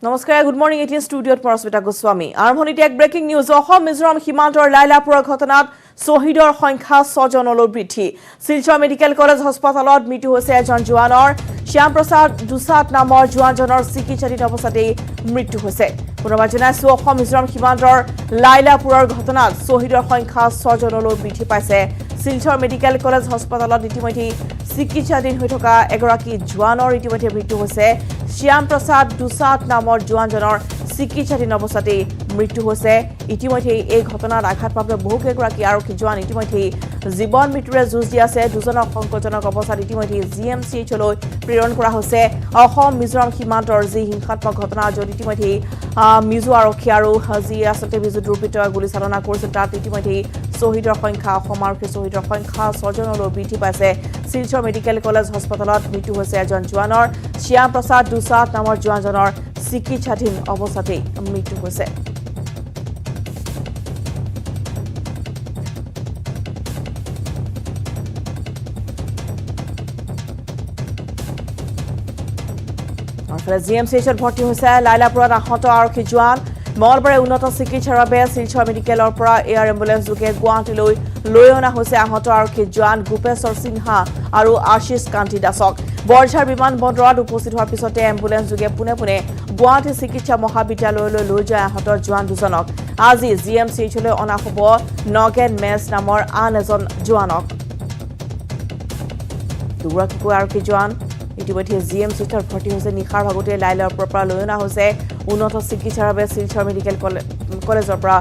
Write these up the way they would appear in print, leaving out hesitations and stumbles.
নমস্কাৰ good morning এটি ষ্টুডিঅ'ত পৰস্মিতা গোস্বামী আৰম্ভণিতে এক ব্ৰেকিং নিউজ মিজোৰাম সীমান্তৰ লাইলাপুৰৰ ঘটনাত শহীদৰ সংখ্যা 6 জনলৈ বৃদ্ধি শিলচৰ মেডিকেল কলেজ হাস্পতালত মৃত্যু হৈছে এজন জোৱানৰ শ্যাম প্ৰসাদ দুসাত নামৰ জোৱানজনৰ চিকিৎসাধীন অৱস্থাতেই মৃত্যু হৈছে পুনৰবাৰ জনাইছো মিজোৰাম সীমান্তৰ লাইলাপুৰৰ ঘটনাত শহীদৰ সংখ্যা 6 জনলৈ বৃদ্ধি পাইছে শিলচৰ মেডিকেল কলেজ হাস্পতালত ইতিমধ্যে চিকিৎসাধীন হৈ থকা এগৰাকী জোৱানৰ ইতিমধ্যে মৃত্যু হৈছে শ্যাম প্ৰসাদ দুসাত নামৰ জোৱানজনৰ চিকিৎসাধীন অৱস্থাতেই মৃত্যু হৈছে ইতিমধ্যে এই ঘটনাত আঘাতপ্ৰাপ্ত বহুকেইগৰাকী আৰক্ষী জোৱান ইতিমধ্যে জীৱন মৃত্যুৰে যুঁজ দি আছে দুজনক সংকটজনক অৱস্থাত ইতিমধ্যে জিএমচিএইচলৈ প্ৰেৰণ কৰা হৈছে মিজোৰাম সীমান্তৰ যি হিংসাত্মক ঘটনা য'ত ইতিমধ্যে মিজো আৰক্ষী আৰু যি আচলতে মিজো দুৰ্বৃত্তই গুলীচালনা কৰিছিল তাত ইতিমধ্যে শহীদৰ সংখ্যা আৰক্ষী শহীদৰ সংখ্যা 6 জনলৈ বৃদ্ধি পাইছে শিলচৰ মেডিকেল কলেজ হাস্পতালত মৃত্যু হৈছে এজন জোৱানৰ শ্যাম প্ৰসাদ দুসাত নামৰ জোৱানজনৰ চিকিৎসাধীন অৱস্থাতেই মৃত্যু হৈছে জিএমচিএইচত ভৰ্তি হৈছে লাইলাপুৰত আহত আৰক্ষী জোৱান মঙলবাৰে উন্নত চিকিৎসাৰ বাবে শিলচৰ মেডিকেলৰ পৰা এয়াৰ এম্বুলেন্স যোগে গুৱাহাটীলৈ লৈ অনা হৈছে আহত আৰক্ষী জোৱান গোপেশ্বৰ সিনহা আৰু আশিষ কান্তি দাসক বৰঝাৰ বিমান বন্দৰত উপস্থিত হোৱাৰ পিছতে এম্বুলেন্স যোগে পুনে গুৱাহাটী চিকিৎসা মহাবিদ্যালয়লৈ লৈ যায় আহত জোৱান দুজনক আজি জিএমচিএইচলৈ অনা হ'ব নগেন মেছ নামৰ আন এজন জোৱানক দুগৰাকীকৈ আৰক্ষী জোৱান ইতিমধ্যে জিএমচিএইচত ভৰ্তি হৈছে নিশাৰ ভাগতে লাইলাপুৰৰ পৰা লৈ অনা হৈছে উন্নত চিকিৎসাৰ বাবে শিলচৰ মেডিকেল কলেজৰ পৰা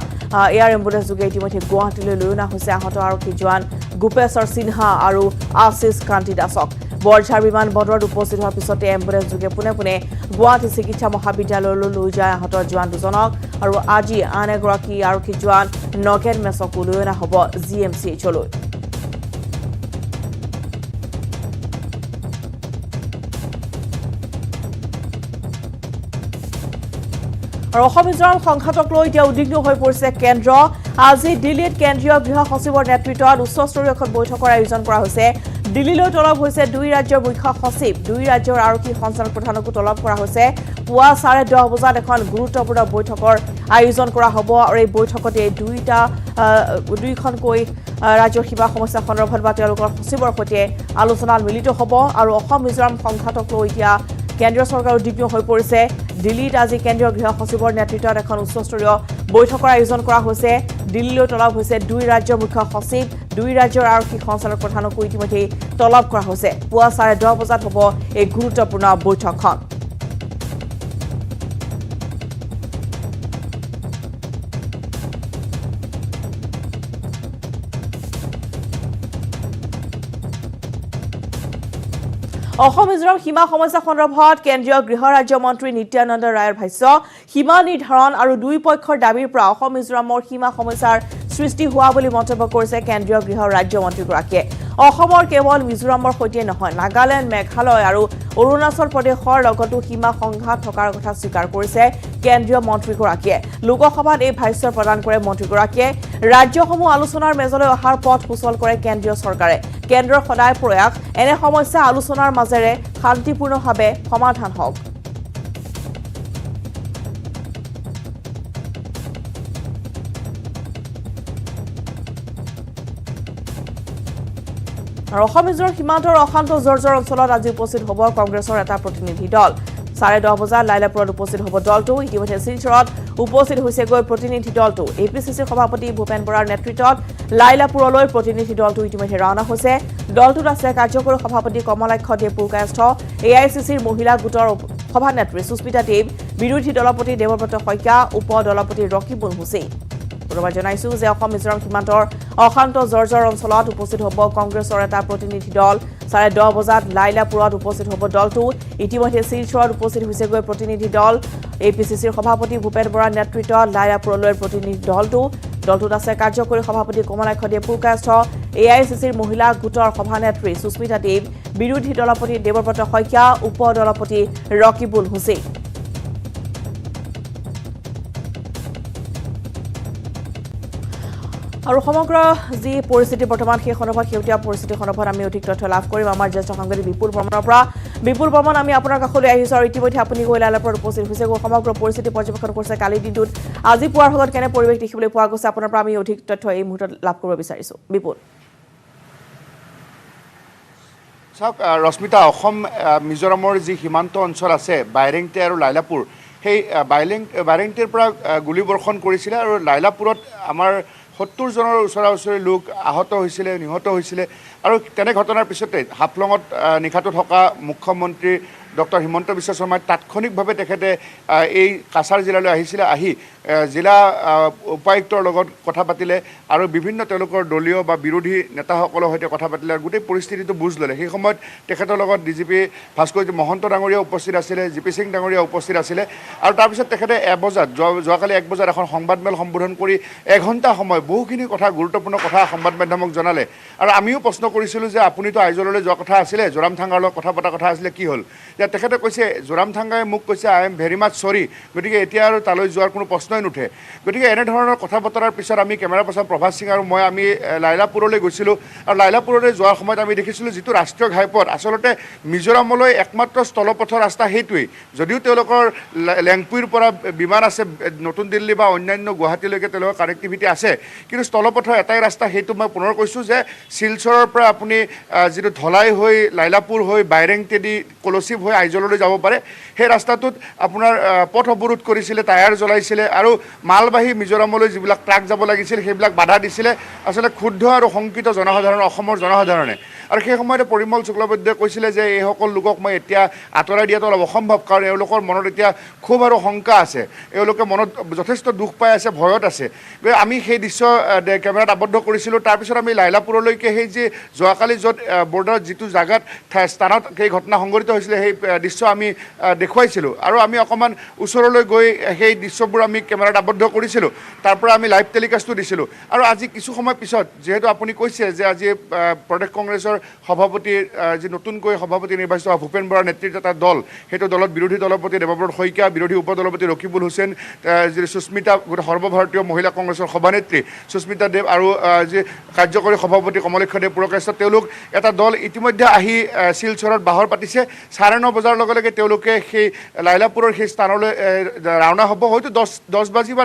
এয়াৰ এম্বুলেন্স যোগে ইতিমধ্যে গুৱাহাটীলৈ লৈ অনা হৈছে আহত আৰক্ষী জোৱান গোপেশ্বৰ সিনহা আৰু আশিষ কান্তি দাসক বৰঝাৰ বিমান বন্দৰত উপস্থিত হোৱাৰ পিছতে এম্বুলেন্স যোগে পুনে গুৱাহাটী চিকিৎসা মহাবিদ্যালয়লৈ লৈ যায় আহত জোৱান দুজনক আৰু আজি আন এগৰাকী আৰক্ষী জোৱান নগেন মেছকো লৈ অনা হ'ব জিএমচিএইচলৈ আৰু মিজোৰাম সংঘাতক লৈ এতিয়া উদ্বিগ্ন হৈ পৰিছে কেন্দ্ৰ আজি দিল্লীত কেন্দ্ৰীয় গৃহ সচিবৰ নেতৃত্বত উচ্চস্তৰীয় এখন বৈঠকৰ আয়োজন কৰা হৈছে দিল্লীলৈ তলব হৈছে দুই ৰাজ্যৰ মুখ্য সচিব দুই ৰাজ্যৰ আৰক্ষী সঞ্চালক প্ৰধানকো তলব কৰা হৈছে পুৱা 10:30 বজাত এখন গুৰুত্বপূৰ্ণ বৈঠকৰ আয়োজন কৰা হ'ব আৰু এই বৈঠকতে দুইখনকৈ ৰাজ্যৰ সীমা সমস্যা সন্দৰ্ভত বা তেওঁলোকৰ সচিবৰ সৈতে আলোচনাত মিলিত হ'ব আৰু মিজোৰাম সংঘাতক লৈ এতিয়া কেন্দ্ৰীয় চৰকাৰ উদ্বিগ্ন হৈ পৰিছে দিল্লীত আজি কেন্দ্ৰীয় গৃহ সচিবৰ নেতৃত্বত এখন উচ্চস্তৰীয় বৈঠকৰ আয়োজন কৰা হৈছে দিল্লীলৈ তলব হৈছে দুই ৰাজ্যৰ মুখ্য সচিব দুই ৰাজ্যৰ আৰক্ষী সঞ্চালক প্ৰধানকো ইতিমধ্যে তলব কৰা হৈছে পুৱা 10:30 বজাত হ'ব এই গুৰুত্বপূৰ্ণ বৈঠকখন মিজোৰাম সীমা সমস্যা সন্দৰ্ভত কেন্দ্ৰীয় গৃহ ৰাজ্য মন্ত্ৰী নিত্যানন্দ ৰায়ৰ ভাষ্য সীমা নিৰ্ধাৰণ আৰু দুই পক্ষৰ দাবীৰ পৰা মিজোৰামৰ সীমা সমস্যাৰ সৃষ্টি হোৱা বুলি মন্তব্য কৰিছে কেন্দ্ৰীয় গৃহ ৰাজ্য মন্ত্ৰীগৰাকীয়ে অসমৰ কেৱল মিজোৰামৰ সৈতে নহয় নাগালেণ্ড মেঘালয় আৰু অৰুণাচল প্ৰদেশৰ লগতো সীমা সংঘাত থকাৰ কথা স্বীকাৰ কৰিছে কেন্দ্ৰীয় মন্ত্ৰীগৰাকীয়ে লোকসভাত এই ভাষ্য প্ৰদান কৰে মন্ত্ৰীগৰাকীয়ে ৰাজ্যসমূহ আলোচনাৰ মেজলৈ অহাৰ পথ সুচল কৰে কেন্দ্ৰীয় চৰকাৰে কেন্দ্ৰৰ সদায় প্ৰয়াস এনে সমস্যা আলোচনাৰ মাজেৰে শান্তিপূৰ্ণভাৱে সমাধান হওক আৰু মিজোৰাম সীমান্তৰ অশান্ত জৰ্জৰ অঞ্চলত আজি উপস্থিত হ'ব কংগ্ৰেছৰ এটা প্ৰতিনিধি দল 10:30 বজাত লাইলাপুৰত উপস্থিত হ'ব দলটো ইতিমধ্যে শিলচৰত উপস্থিত হৈছেগৈ প্ৰতিনিধি দলটো এপিচিচিৰ সভাপতি ভূপেন বৰাৰ নেতৃত্বত লাইলাপুৰলৈ প্ৰতিনিধি দলটো ইতিমধ্যে ৰাওনা হৈছে দলটোত আছে কাৰ্যকৰী সভাপতি কমলাক্ষ দেৱপুৰকায়স্থ এআইচিচিৰ মহিলা গোটৰ সভানেত্ৰী সুস্মিতা দেৱ বিৰোধী দলপতি দেৱব্ৰত শইকীয়া উপ দলপতি ৰকিবুল হুছেইন পুনৰবাৰ জনাইছো যে মিজোৰাম সীমান্তৰ অশান্ত জৰ্জৰ অঞ্চলত উপস্থিত হ'ব কংগ্ৰেছৰ এটা প্ৰতিনিধি দল 10:30 বজাত লাইলাপুৰত উপস্থিত হ'ব দলটো ইতিমধ্যে শিলচৰত উপস্থিত হৈছেগৈ প্ৰতিনিধি দল এপিচিচিৰ সভাপতি ভূপেন বৰাৰ নেতৃত্বত লাইলাপুৰলৈ প্ৰতিনিধি দলটোত আছে কাৰ্যকৰী সভাপতি কমলাক্ষ দেৱপুৰকায়স্থ এআইচিচিৰ মহিলা গোটৰ সভানেত্ৰী সুস্মিতা দেৱ বিৰোধী দলপতি দেৱব্ৰত শইকীয়া উপ দলপতি ৰকিবুল হুছেইন আৰু সমগ্ৰ যি পৰিস্থিতি বৰ্তমান সেই সন্দৰ্ভত শেহতীয়া পৰিস্থিতি সন্দৰ্ভত আমি অধিক তথ্য লাভ কৰিম আমাৰ জ্যেষ্ঠ সাংবাদিক বিপুল বৰ্মনৰ পৰা। বিপুল বৰ্মন, আমি আপোনাৰ কাষলৈ আহিছোঁ আৰু ইতিমধ্যে আপুনি গৈ লাইলাপুৰত উপস্থিত হৈছে, সমগ্ৰ পৰিস্থিতি পৰ্যবেক্ষণ কৰিছে কালিৰ দিনটোত। আজি পুৱাৰ ভাগত কেনে পৰিৱেশ দেখিবলৈ পোৱা গৈছে, আপোনাৰ পৰা আমি অধিক তথ্য এই মুহূৰ্তত লাভ কৰিব বিচাৰিছোঁ। বিপুল। চাওক ৰশ্মিতা, অসম মিজোৰামৰ যি সীমান্ত অঞ্চল আছে বাইৰেংটে আৰু লাইলাপুৰ, সেই বাইৰেংটেৰ পৰা গুলীবৰ্ষণ কৰিছিলে আৰু লাইলাপুৰত আমাৰ ৭০ জনৰ ওচৰা ওচৰি লোক আহত হৈছিলে, নিহত হৈছিলে। আৰু তেনে ঘটনাৰ পিছতে হাফলঙত নিশাটো থকা মুখ্যমন্ত্ৰী ডক্টৰ হিমন্ত বিশ্ব শৰ্মাই তাৎক্ষণিকভাৱে তেখেতে এই কাছাৰ জিলালৈ আহিছিলে। আহি জিলা উপায়ুক্তৰ লগত কথা পাতিলে আৰু বিভিন্ন তেওঁলোকৰ দলীয় বা বিৰোধী নেতাসকলৰ সৈতে কথা পাতিলে আৰু গোটেই পৰিস্থিতিটো বুজ ল'লে। সেই সময়ত তেখেতৰ লগত ডিজিপি ভাস্কৰজ্যোতি মহন্ত ডাঙৰীয়া উপস্থিত আছিলে, জিপি সিং ডাঙৰীয়া উপস্থিত আছিলে। আৰু তাৰপিছত তেখেতে যোৱাকালি ১ বজাত এখন সংবাদমেল সম্বোধন কৰি এঘণ্টা সময় বহুখিনি কথা, গুৰুত্বপূৰ্ণ কথা সংবাদ মাধ্যমক জনালে। আৰু আমিও প্ৰশ্ন কৰিছিলোঁ যে আপুনিতো আইজললৈ যোৱা কথা আছিলে, জোৰামথাংগাৰ লগত কথা পতা কথা আছিলে, কি হ'ল? তেখেতে কৈছে জোৰামথাংগাই মোক কৈছে আই এম ভেৰি মাছ চৰি, গতিকে এতিয়া আৰু তালৈ যোৱাৰ কোনো প্ৰশ্নই নুঠে। গতিকে এনেধৰণৰ কথা বতৰাৰ পিছত আমি কেমেৰা পাৰ্চন প্ৰভাত সিং আৰু মই আমি লাইলাপুৰলৈ গৈছিলোঁ। আৰু লাইলাপুৰলৈ যোৱাৰ সময়ত আমি দেখিছিলোঁ যিটো ৰাষ্ট্ৰীয় ঘাইপথ, আচলতে মিজোৰামলৈ একমাত্ৰ স্থলপথৰ ৰাস্তা সেইটোৱেই। যদিও তেওঁলোকৰ লেংপুইৰ পৰা বিমান আছে নতুন দিল্লী বা অন্যান্য গুৱাহাটীলৈকে তেওঁলোকৰ কানেক্টিভিটি আছে, কিন্তু স্থলপথৰ এটাই ৰাস্তা, সেইটো মই পুনৰ কৈছোঁ যে শিলচৰৰ পৰা আপুনি যিটো ধলাই হৈ লাইলাপুৰ হৈ বাইৰেংটেদি কলচিপ হৈ আইজললৈ যাব পাৰে, সেই ৰাস্তাটোত আপোনাৰ পথ অৱৰোধ কৰিছিলে, টায়াৰ জ্বলাইছিলে আৰু মালবাহী মিজোৰামলৈ যিবিলাক ট্ৰাক যাব লাগিছিল সেইবিলাক বাধা দিছিলে আচলতে ক্ষুব্ধ আৰু শংকিত জনসাধাৰণ, অসমৰ জনসাধাৰণে। আৰু সেই সময়তে পৰিমল শুক্লবৈদ্যই কৈছিলে যে এইসকল লোকক মই এতিয়া আঁতৰাই দিয়াটো অলপ অসম্ভৱ, কাৰণ এওঁলোকৰ মনত এতিয়া ক্ষোভ আৰু শংকা আছে, এওঁলোকে মনত যথেষ্ট দুখ পাই আছে, ভয়ত আছে। আমি সেই দৃশ্য কেমেৰাত আবদ্ধ কৰিছিলোঁ। তাৰপিছত আমি লাইলাপুৰলৈকে সেই যে যোৱাকালি য'ত বৰ্ডাৰত যিটো জাগাত স্থানত সেই ঘটনা সংঘটিত হৈছিলে সেই দৃশ্য আমি দেখুৱাইছিলোঁ আৰু আমি অকণমান ওচৰলৈ গৈ সেই দৃশ্যবোৰ আমি কেমেৰাত আবদ্ধ কৰিছিলোঁ। তাৰ পৰা আমি লাইভ টেলিকাষ্টো দিছিলোঁ। আৰু আজি কিছু সময় পিছত যিহেতু আপুনি কৈছে যে আজি প্ৰদেশ কংগ্ৰেছৰ সভাপতি যি নতুনকৈ সভাপতি নিৰ্বাচিত হোৱা ভূপেন বৰাৰ নেতৃত্বত এটা দল, সেইটো দলত বিৰোধী দলপতি দেৱব্ৰত শইকীয়া, বিৰোধী উপদলপতি ৰকিবুল হুছেইন, যি সুস্মিতা, গোটেই সৰ্বভাৰতীয় মহিলা কংগ্ৰেছৰ সভানেত্ৰী সুস্মিতা দেৱ আৰু যি কাৰ্যকৰী সভাপতি কমলেক্ষ দেৱ পুৰকায়স্থ, তেওঁলোক এটা দল ইতিমধ্যে আহি শিলচৰত বাহৰ পাতিছে। 9:30 বজাৰ লগে লগে তেওঁলোকে সেই লাইলাপুৰৰ সেই স্থানলৈ ৰাওনা হ'ব। হয়তো 10 বাজি বা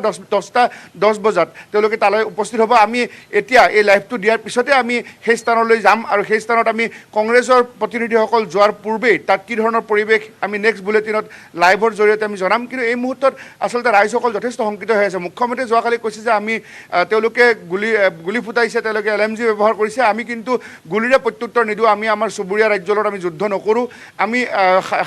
10 বজাত তেওঁলোকে তালৈ উপস্থিত হ'ব। আমি এতিয়া এই লাইভটো দিয়াৰ পিছতে আমি সেই স্থানলৈ যাম আৰু সেই স্থানত আমি কংগ্ৰেছৰ প্ৰতিনিধিসকল যোৱাৰ পূৰ্বেই তাত কি ধৰণৰ পৰিৱেশ আমি নেক্সট বুলেটিনত লাইভৰ জৰিয়তে আমি জনাম। কিন্তু এই মুহূৰ্তত আচলতে ৰাইজসকল যথেষ্ট শংকিত হৈ আছে। মুখ্যমন্ত্ৰীয়ে যোৱাকালি কৈছে যে আমি তেওঁলোকে গুলি ফুটাইছে, তেওঁলোকে LMG ব্যৱহাৰ কৰিছে, আমি কিন্তু গুলিৰে প্ৰত্যুত্তৰ নিদিওঁ, আমি আমাৰ চুবুৰীয়া ৰাজ্যৰ লগত আমি যুদ্ধ নকৰোঁ, আমি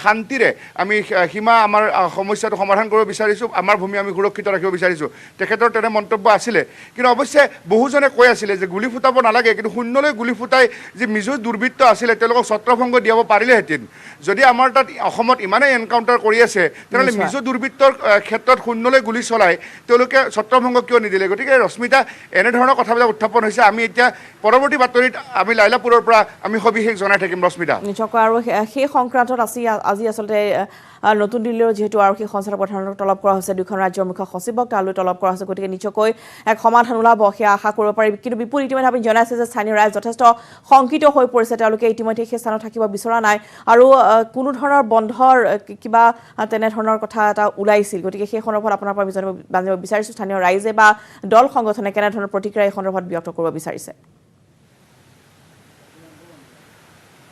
শান্তিৰে আমি সীমা আমাৰ সমস্যাটো সমাধান কৰিব বিচাৰিছোঁ, আমাৰ ভূমি আমি সুৰক্ষিত ৰাখিব বিচাৰিছোঁ। তেখেতৰ তেনে মন্তব্য আছিলে। কিন্তু অৱশ্যে বহুজনে কৈ আছিলে যে গুলি ফুটাব নালাগে, কিন্তু শূন্যলৈ গুলি ফুটাই যি মিজো দুৰ্বৃত্ত আছিলে তেওঁলোকক ছত্ৰভংগ দিয়াব পাৰিলেহেঁতেন। যদি আমাৰ তাত অসমত ইমানেই এনকাউণ্টাৰ কৰি আছে তেনেহ'লে মিজো দুৰ্বৃত্তৰ ক্ষেত্ৰত শূন্যলৈ গুলি চলাই তেওঁলোকে ছত্ৰভংগ কিয় নিদিলে? গতিকে ৰশ্মিতা, এনেধৰণৰ কথাবিলাক উত্থাপন হৈছে। আমি এতিয়া পৰৱৰ্তী বাতৰিত আমি লাইলাপুৰৰ পৰা আমি সবিশেষ জনাই থাকিম ৰশ্মিতা। নিশ্চয়কৈ। আৰু সেই সংক্ৰান্তত আজি আচলতে নতুন দিল্লীৰ যিহেতু আৰক্ষী সঞ্চালকপ্ৰধানক তলব কৰা হৈছে, দুখন ৰাজ্যৰ মুখ্য সচিবক তালৈ তলব কৰা হৈছে, গতিকে নিশ্চয়কৈ এক সমাধান ওলাব সেয়া আশা কৰিব পাৰি। কিন্তু বিপুল, ইতিমধ্যে আপুনি জনাইছে যে স্থানীয় ৰাইজ যথেষ্ট শংকিত হৈ পৰিছে, তেওঁলোকে ইতিমধ্যে সেই স্থানত থাকিব বিচৰা নাই আৰু কোনো ধৰণৰ বন্ধৰ কিবা তেনেধৰণৰ কথা এটা ওলাইছিল। গতিকে সেই সন্দৰ্ভত আপোনাৰ পৰা জানিব বিচাৰিছোঁ স্থানীয় ৰাইজে বা দল সংগঠনে কেনেধৰণৰ প্ৰতিক্ৰিয়া এই সন্দৰ্ভত ব্যক্ত কৰিব বিচাৰিছে।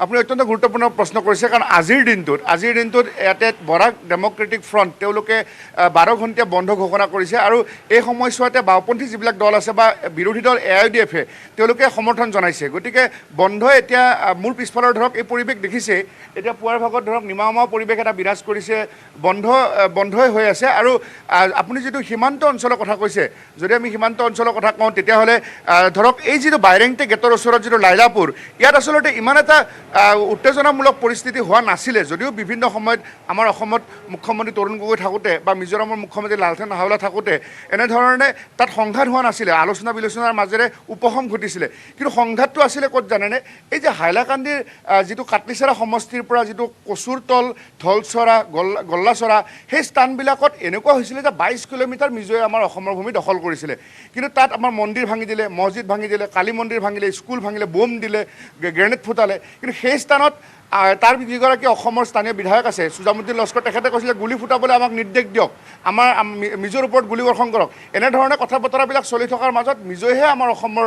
আপুনি অত্যন্ত গুৰুত্বপূৰ্ণ প্ৰশ্ন কৰিছে, কাৰণ আজিৰ দিনটোত ইয়াতে বৰাক ডেমক্ৰেটিক ফ্ৰণ্ট তেওঁলোকে 12 ঘণ্টীয়া বন্ধ ঘোষণা কৰিছে আৰু এই সময়ছোৱাতে বাওঁপন্থী যিবিলাক দল আছে বা বিৰোধী দল AIUDF-এ তেওঁলোকে সমৰ্থন জনাইছে। গতিকে বন্ধ এতিয়া মোৰ পিছফালৰ ধৰক এই পৰিৱেশ দেখিছে, এতিয়া পুৱাৰ ভাগত ধৰক নিমাওমা পৰিৱেশ এটা বিৰাজ কৰিছে, বন্ধই হৈ আছে। আৰু আপুনি যিটো সীমান্ত অঞ্চলৰ কথা কৈছে, যদি আমি সীমান্ত অঞ্চলৰ কথা কওঁ তেতিয়াহ'লে ধৰক এই যিটো বাইৰেংটে গেটৰ ওচৰত যিটো লাইলাপুৰ, ইয়াত আচলতে ইমান এটা উত্তেজনামূলক পৰিস্থিতি হোৱা নাছিলে যদিও বিভিন্ন সময়ত আমাৰ অসমত মুখ্যমন্ত্ৰী তৰুণ গগৈ থাকোঁতে বা মিজোৰামৰ মুখ্যমন্ত্ৰী লালথেন হাৱলা থাকোঁতে এনেধৰণে তাত সংঘাত হোৱা নাছিলে, আলোচনা বিলোচনাৰ মাজেৰে উপশম ঘটিছিলে। কিন্তু সংঘাতটো আছিলে ক'ত জানেনে? এই যে হাইলাকান্দিৰ যিটো কাটলিচেৰা সমষ্টিৰ পৰা যিটো কচুৰতল, ধলচৰা, গল্লাচৰা সেই স্থানবিলাকত এনেকুৱা হৈছিলে যে 22 কিলোমিটাৰ মিজোৱে আমাৰ অসমৰ ভূমি দখল কৰিছিলে। কিন্তু তাত আমাৰ মন্দিৰ ভাঙি দিলে, মছজিদ ভাঙি দিলে, কালী মন্দিৰ ভাঙিলে, স্কুল ভাঙিলে, বোম দিলে, গ্ৰেনেড ফুটালে। কিন্তু সেই স্থানত তাৰ যিগৰাকী অসমৰ স্থানীয় বিধায়ক আছে সুজামুদ্দিন লস্কৰ, তেখেতে কৈছিলে গুলি ফুটাবলৈ আমাক নিৰ্দেশ দিয়ক, আমাৰ মিজোৰ ওপৰত গুলিবৰ্ষণ কৰক। এনেধৰণে কথা বতৰাবিলাক চলি থকাৰ মাজত মিজোয়েহে আমাৰ অসমৰ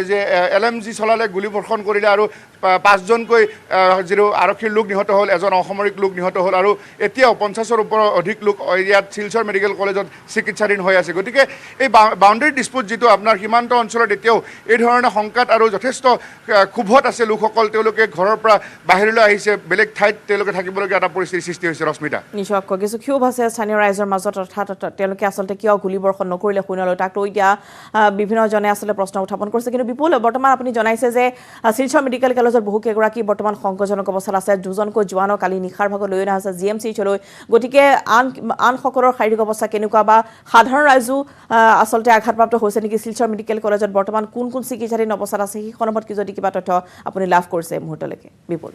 যে LMG চলালে, গুলিবৰ্ষণ কৰিলে আৰু 5জনকৈ যিটো আৰক্ষীৰ লোক নিহত হ'ল, এজন অসামৰিক লোক নিহত হ'ল আৰু এতিয়াও 50ৰ ওপৰত অধিক লোক ইয়াত শিলচৰ মেডিকেল কলেজত চিকিৎসাধীন হৈ আছে। গতিকে এই বাউণ্ডেৰী ডিছপুট যিটো আপোনাৰ সীমান্ত অঞ্চলত এতিয়াও এই ধৰণে সংঘাত আৰু যথেষ্ট ক্ষোভত আছে লোকসকল, তেওঁলোকে ঘৰৰ পৰা বাহিৰলৈ আহিছে, বেলেগ ঠাইত তেওঁলোকে থাকিবলগীয়া এটা পৰিস্থিতিৰ সৃষ্টি হৈছে। ৰশ্মিতা, নিশ্চয়কৈ কিছু ক্ষোভ আছে স্থানীয় ৰাইজৰ মাজত, অৰ্থাৎ তেওঁলোকে আচলতে কিয় গুলিবৰ্ষণ নকৰিলে শুনালৈ, তাকতো এতিয়া বিভিন্নজনে আচলতে প্ৰশ্ন উত্থাপন কৰিছে। কিন্তু বিপুল, বৰ্তমান আপুনি জনাইছে যে শিলচৰ মেডিকেল কলেজত বহুকেইগৰাকী বৰ্তমান সংকটজনক অৱস্থাত আছে, দুজনকৈ জোৱানক কালি নিশাৰ ভাগত লৈ অনা হৈছে GMCHলৈ। গতিকে আনসকলৰ শাৰীৰিক অৱস্থা কেনেকুৱা বা সাধাৰণ ৰাইজো আচলতে আঘাতপ্ৰাপ্ত হৈছে নেকি? শিলচৰ মেডিকেল কলেজত বৰ্তমান কোন কোন চিকিৎসাধীন অৱস্থাত আছে সেই সন্দৰ্ভত যদি কিবা তথ্য আপুনি লাভ কৰিছে মুহূৰ্তলৈকে বিপুল?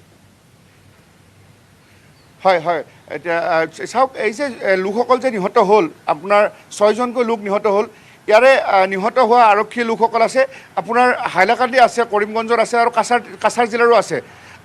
হয় হয়, এতিয়া চাওক, এই যে লোকসকল যে নিহত হ'ল, আপোনাৰ 6জনকৈ লোক নিহত হ'ল। ইয়াৰে নিহত হোৱা আৰক্ষী লোকসকল আছে আপোনাৰ হাইলাকান্দি আছে, কৰিমগঞ্জৰ আছে আৰু কাছাৰ জিলাৰো আছে।